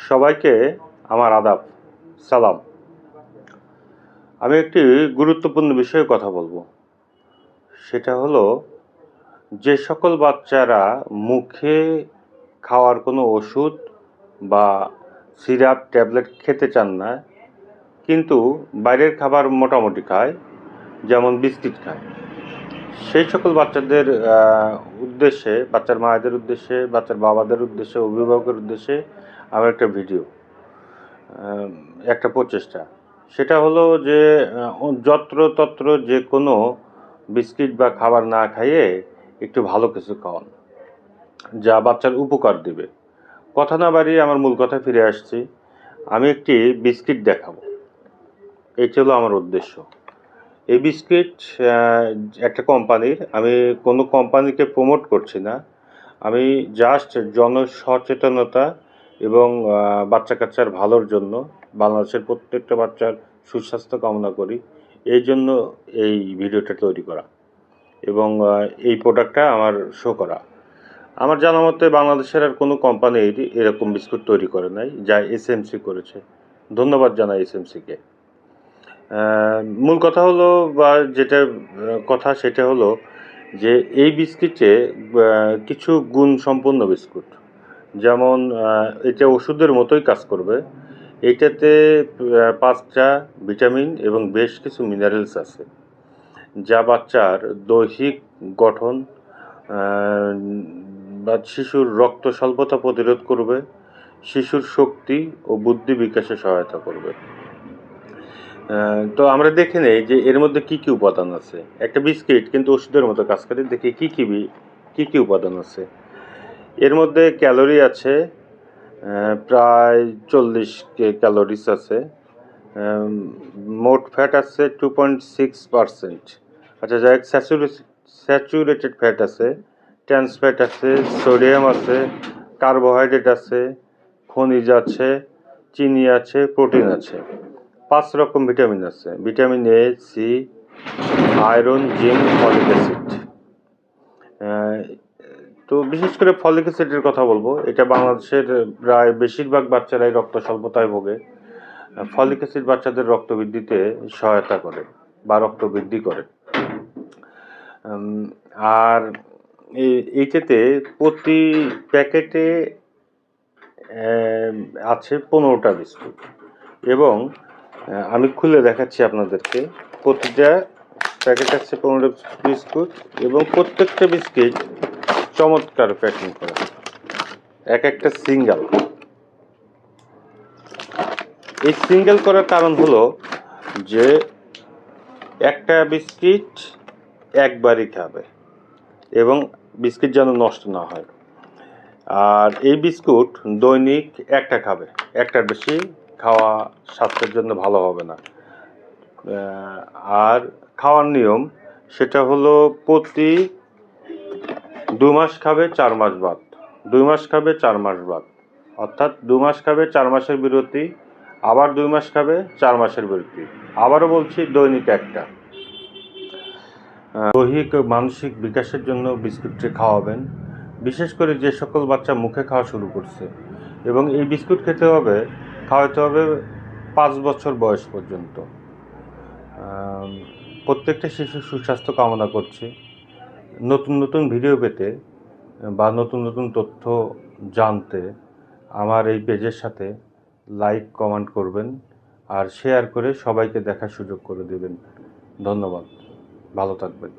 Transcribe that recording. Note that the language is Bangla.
সবাইকে আমার আদাব, সালাম। আমি একটি গুরুত্বপূর্ণ বিষয়ে কথা বলবো। সেটা হলো যে সকল বাচ্চারা মুখে খাওয়ার কোনো ওষুধ বা সিরাপ ট্যাবলেট খেতে চান না, কিন্তু বাইরের খাবার মোটামুটি খায়, যেমন বিস্কিট খায়। সেই সকল বাচ্চাদের উদ্দেশ্যে, বাচ্চার মায়েদের উদ্দেশ্যে, বাচ্চার বাবাদের উদ্দেশ্যে, অভিভাবকের উদ্দেশ্যে আমার একটা ভিডিও, একটা প্রচেষ্টা। সেটা হলো যে যত্রতত্র যে কোনো বিস্কিট বা খাবার না খাইয়ে একটু ভালো কিছু খাওয়ান, যা বাচ্চার উপকার দেবে। কথা না বাড়িয়ে আমার মূল কথায় ফিরে আসছি। আমি একটি বিস্কিট দেখাবো, এটি হলো আমার উদ্দেশ্য। এই বিস্কিট একটা কোম্পানির, আমি কোনো কোম্পানিকে প্রমোট করছি না, আমি জাস্ট জনসচেতনতা এবং বাচ্চা কাচ্চার ভালোর জন্য, বাংলাদেশের প্রত্যেকটা বাচ্চার সুস্বাস্থ্য কামনা করি, এই জন্য এই ভিডিওটা তৈরি করা এবং এই প্রোডাক্টটা আমার শো করা। আমার জানা মতে বাংলাদেশের আর কোনো কোম্পানির এরকম বিস্কুট তৈরি করে নাই, যা এসএমসি করেছে। ধন্যবাদ জানাই এসএমসিকে। মূল কথা হলো, বা যেটা কথা সেটা হলো যে এই বিস্কিটে কিছু গুণ সম্পন্ন বিস্কুট, যেমন এটা ওষুধের মতোই কাজ করবে। এইটাতে 5টা ভিটামিন এবং বেশ কিছু মিনারেলস আছে, যা বাচ্চার দৈহিক গঠন বা শিশুর রক্ত স্বল্পতা প্রতিরোধ করবে, শিশুর শক্তি ও বুদ্ধি বিকাশে সহায়তা করবে। তো আমরা দেখে নেই যে এর মধ্যে কি কি উপাদান আছে। একটা বিস্কিট কিন্তু ওষুধের মতো কাজ করে, দেখি কি কি উপাদান আছে। এর মধ্যে ক্যালোরি আছে প্রায় 40 ক্যালোরিস আছে। মোট ফ্যাট আছে 2.6%। আচ্ছা, যাই হোক, স্যাচুরেটেড ফ্যাট আছে, ট্রান্স ফ্যাট আছে, সোডিয়াম আছে, কার্বোহাইড্রেট আছে, খনিজ আছে, চিনি আছে, প্রোটিন আছে। 5 রকম ভিটামিন আছে: vitamin A, C, iron, zinc, folic acid. তো বিশেষ করে ফলিক অ্যাসিডের কথা বলবো। এটা বাংলাদেশের প্রায় বেশিরভাগ বাচ্চারাই রক্ত স্বল্পতায় ভোগে। ফলিক অ্যাসিড বাচ্চাদের রক্ত বৃদ্ধিতে সহায়তা করে বা রক্ত বৃদ্ধি করে। আর এইটাতে প্রতি প্যাকেটে আছে 15টা বিস্কুট, এবং আমি খুলে দেখাচ্ছি আপনাদেরকে। প্রতিটা প্যাকেট আছে 15টা বিস্কুট, এবং প্রত্যেকটা বিস্কিট চমৎকার প্যাকিং করা, এক একটা সিঙ্গেল। এই সিঙ্গেল করার কারণ হলো যে একটা বিস্কিট একবারই খাবে এবং বিস্কিট যেন নষ্ট না হয়। আর এই বিস্কুট দৈনিক একটা খাবে, একটার বেশি খাওয়া স্বাস্থ্যের জন্য ভালো হবে না। আর খাওয়ার নিয়ম সেটা হলো প্রতি 2 মাস খাবে, 4 মাস বাদ, 2 মাস খাবে, 4 মাস বাদ, অর্থাৎ 2 মাস খাবে, 4 মাসের বিরতি, আবার 2 মাস খাবে, 4 মাসের বিরতি। আবারও বলছি, দৈনিক একটা। দৈহিক ও মানসিক বিকাশের জন্য বিস্কুটটি খাওয়াবেন, বিশেষ করে যে সকল বাচ্চা মুখে খাওয়া শুরু করছে। এবং এই বিস্কুট খাওয়াতে হবে 5 বছর বয়স পর্যন্ত। প্রত্যেকটা শিশুর সুস্বাস্থ্য কামনা করছি। নতুন নতুন ভিডিও পেতে বা নতুন নতুন তথ্য জানতে আমার এই পেজের সাথে লাইক, কমেন্ট করবেন আর শেয়ার করে সবাইকে দেখার সুযোগ করে দেবেন। ধন্যবাদ, ভালো থাকবেন।